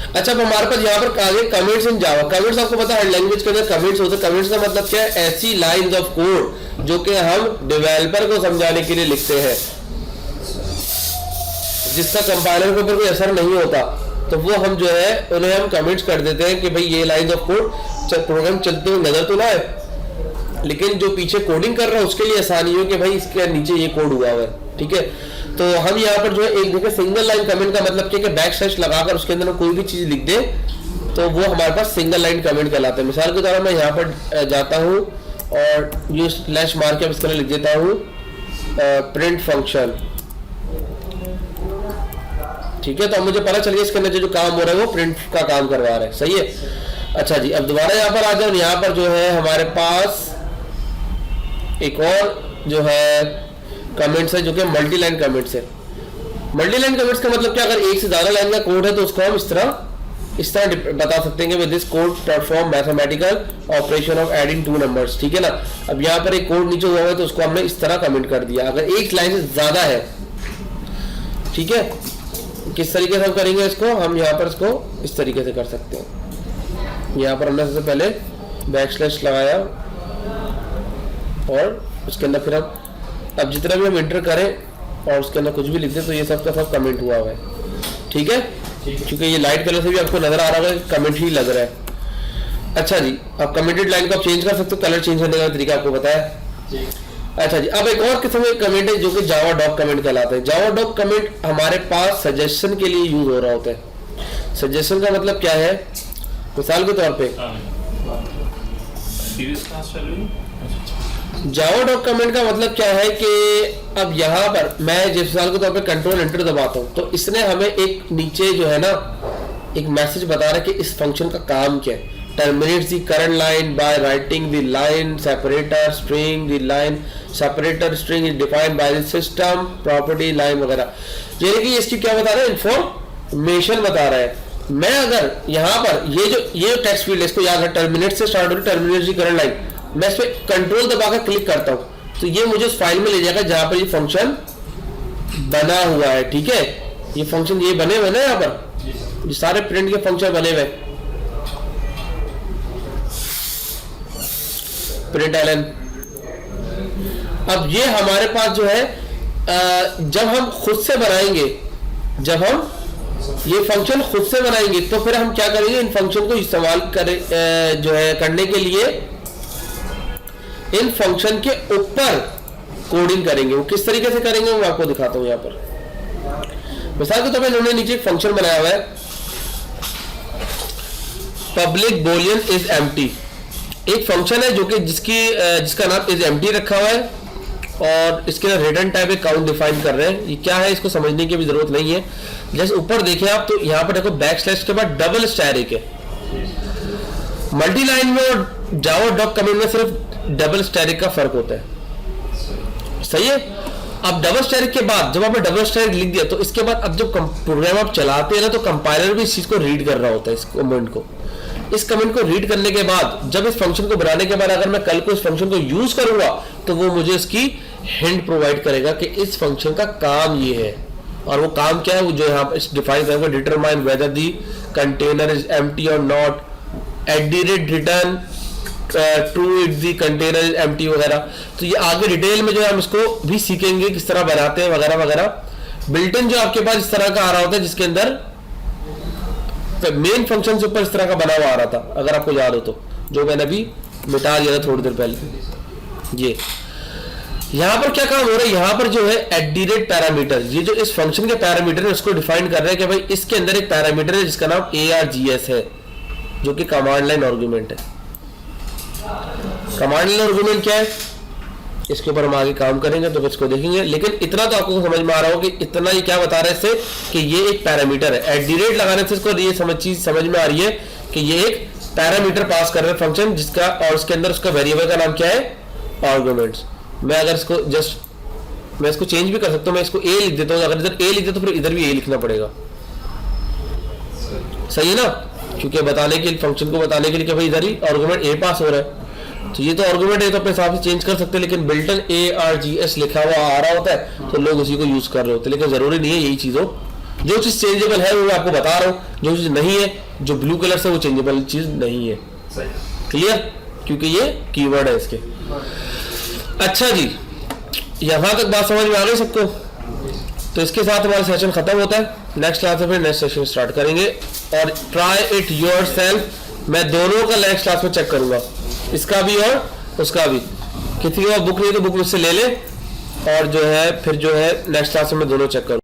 अच्छा, अब हमारे पास यहाँ पर आगे कमेंट्स इन जावा। कमेंट्स आपको पता है लैंग्वेज के अंदर कमेंट्स होते हैं। कमेंट्स का मतलब क्या है? ऐसी लाइंस ऑफ कोड जो कि हम डेवलपर को समझाने के लिए लिखते हैं, जिसका कंपाइलर के ऊपर कोई असर नहीं होता, तो वो हम जो है उन्हें हम कमेंट्स कर देते हैं कि भाई ये लाइंस ऑफ कोड प्रोग्राम चलते हुए नजर तो ना आए, लेकिन जो पीछे कोडिंग कर रहा है उसके लिए आसानी हो कि भाई इसके नीचे ये कोड हुआ है। ठीक है, तो हम यहाँ पर जो है एक देखिए सिंगल लाइन कमेंट का मतलब क्या है कि बैक स्लैश लगाकर उसके अंदर कोई भी चीज लिख दे तो वो हमारे पास सिंगल लाइन कमेंट कहलाता है। मिसाल के तौर पर मैं यहाँ पर जाता हूँ और ये स्लैश मार के इस तरह लिख देता हूँ प्रिंट फंक्शन। ठीक है, तो अब मुझे पता चल गया इसके अंदर जो काम हो रहा है वो प्रिंट का काम करवा रहा है। सही है। अच्छा जी, अब दोबारा यहाँ पर आ जाओ। यहाँ पर जो है हमारे पास एक और जो है कमेंट्स है जो कि मल्टी लाइन कमेंट्स है। मल्टी लाइन कमेंट्स का मतलब क्या? अगर एक से ज्यादा लाइन का कोड है तो उसको हम इस तरह बता सकते हैं कि this code perform mathematical operation of adding two numbers. ठीक है ना। अब यहाँ पर एक कोड नीचे हुआ है तो उसको हमने इस तरह कमेंट कर दिया अगर एक लाइन से ज्यादा है। ठीक है, किस तरीके से हम करेंगे इसको? हम यहाँ पर इसको इस तरीके से कर सकते हैं। यहाँ पर हमने सबसे पहले बैक स्लैश लगाया और उसके अंदर फिर अब जितना भी हम इंटर करें और उसके अंदर कुछ भी लिख दें तो ये सब का सब कमेंट हुआ है। ठीक है, क्योंकि ये लाइट कलर से भी आपको नजर आ रहा है कमेंट ही लग रहा है। अच्छा जी, आप कमेंटेड लाइन को आप चेंज कर सकते हो, कलर चेंज करने का तरीका आपको पता है। अच्छा जी, अब एक और किस्म का कमेंट है जो कि जावा डॉक कमेंट कहलाता है। जावा डॉक कमेंट हमारे पास सजेशन के लिए यूज हो रहा होता है। सजेशन का मतलब क्या है? मिसाल के तौर पे जावा डॉक कमेंट का मतलब क्या है कि अब यहाँ पर मैं जिस मिसाल के तौर पे कंट्रोल एंटर दबाता हूँ तो इसने हमें एक नीचे जो है ना एक मैसेज बता रहा है कि इस फंक्शन का काम क्या है। terminates the current line by writing the line separator string. The line separator string is defined by the system property line वगैरह। यानी कि इसकी क्या बता रहा है? इंफॉर्मेशन बता रहा है। मैं अगर यहाँ पर ये टेक्स्ट फील्ड है इसको याद है, टर्मिनेट से स्टार्ट हो रही टर्मिनेट दी करंट लाइन, मैं इस पर कंट्रोल दबाकर क्लिक करता हूँ तो ये मुझे उस फाइल में ले जाएगा जहाँ पर ये फंक्शन बना हुआ है। ठीक है, ये फंक्शन ये बने हुए ना यहाँ पर ये सारे प्रिंट के फंक्शन बने हुए प्रिंट एलन। अब ये हमारे पास जो है जब हम खुद से बनाएंगे, जब हम ये फंक्शन खुद से बनाएंगे तो फिर हम क्या करेंगे? इन फंक्शन को इस्तेमाल करें जो है करने के लिए इन फंक्शन के ऊपर कोडिंग करेंगे। वो किस तरीके से करेंगे वो मैं आपको दिखाता हूं। यहाँ पर मिसाल के तौर पर इन्होंने नीचे एक फंक्शन बनाया हुआ है पब्लिक बूलियन इज एम्प्टी। एक फंक्शन है जो कि जिसका नाम इज एम्प्टी रखा हुआ है और इसके रिटर्न टाइप एक काउंट डिफाइन कर रहे हैं। ये क्या है इसको समझने की भी जरूरत नहीं है। जैसे ऊपर देखें आप तो यहाँ पर देखो बैक स्लैश के बाद डबल स्टैरिक है। मल्टी लाइन में और जावा डॉक कमेंट में सिर्फ डबल स्टैरिक का फर्क होता है। सही है। अब डबल स्टैरिक के बाद जब आपने डबल स्टैरिक लिख दिया तो इसके बाद अब जब प्रोग्राम आप चलाते हैं ना तो कंपाइलर भी इस चीज को रीड कर रहा होता है, इस कमेंट को। इस कमेंट को रीड करने के बाद जब इस फंक्शन को बनाने के बाद अगर मैं कल को इस फंक्शन को यूज करूंगा तो वो मुझे इसकी हिंट प्रोवाइड करेगा कि इस फंक्शन का काम ये है। और वो काम क्या है वो जो यहाँ पर डिफाइन करेगा, determine whether the container is empty और not, @return true if the container is empty वगैरह। तो ये आगे डिटेल में जो है हम इसको भी सीखेंगे किस तरह बनाते हैं वगैरह वगैरह। बिल्ट-इन जो आपके पास इस तरह का आ रहा होता है जिसके अंदर मेन फंक्शन से ऊपर इस तरह का बना हुआ आ रहा था, अगर आपको याद हो तो, जो मैंने अभी मिटा दिया था थोड़ी देर पहले। ये यहाँ पर क्या काम हो रहा है? यहाँ पर जो है @पैरामीटर, ये जो इस फंक्शन के पैरामीटर है उसको डिफाइन कर रहे हैं कि भाई इसके अंदर एक पैरामीटर है जिसका नाम args है जो कि कमांड लाइन आर्गुमेंट है। कमांड लाइन आर्गुमेंट क्या है इसके ऊपर हम आगे काम करेंगे तो इसको देखेंगे, लेकिन इतना तो आपको समझ में आ रहा हो कि इतना ये क्या बता रहे हैं इससे कि ये एक पैरामीटर है। @ लगाने से इसको ये चीज समझ में आ रही है कि ये एक पैरामीटर पास कर रहे हैं फंक्शन जिसका, और उसके अंदर उसका वेरिएबल का नाम क्या है? आर्गुमेंट्स। मैं अगर इसको मैं इसको चेंज भी कर सकता हूँ, मैं इसको a लिख देता हूँ। अगर इधर a लिख देता तो फिर इधर भी a लिखना पड़ेगा। सही है ना, क्योंकि बताने के लिए फंक्शन को बताने के लिए कि भाई इधर ही आर्गुमेंट a पास हो रहा है तो ये तो आर्गुमेंट है तो अपने हिसाब से चेंज कर सकते हैं, लेकिन बिल्ट-इन args लिखा हुआ आ रहा होता है तो लोग उसी को यूज कर रहे होते हैं, लेकिन जरूरी नहीं है यही चीज हो। जो चीज चेंजेबल है वो मैं आपको बता रहा हूँ, जो चीज नहीं है, जो ब्लू कलर से वो चेंजेबल चीज नहीं है। क्लियर? क्योंकि ये कीवर्ड है इसके। अच्छा जी, यहां तक बात समझ में आ गई सबको? तो इसके साथ हमारा सेशन खत्म होता है। नेक्स्ट क्लास में फिर नेक्स्ट सेशन स्टार्ट करेंगे। और ट्राई इट योरसेल्फ, मैं दोनों का नेक्स्ट क्लास में चेक करूंगा, इसका भी और उसका भी। किसी के पास बुक नहीं तो बुक मुझसे ले ले, और जो है फिर जो है नेक्स्ट क्लास में मैं दोनों चेक करूँ।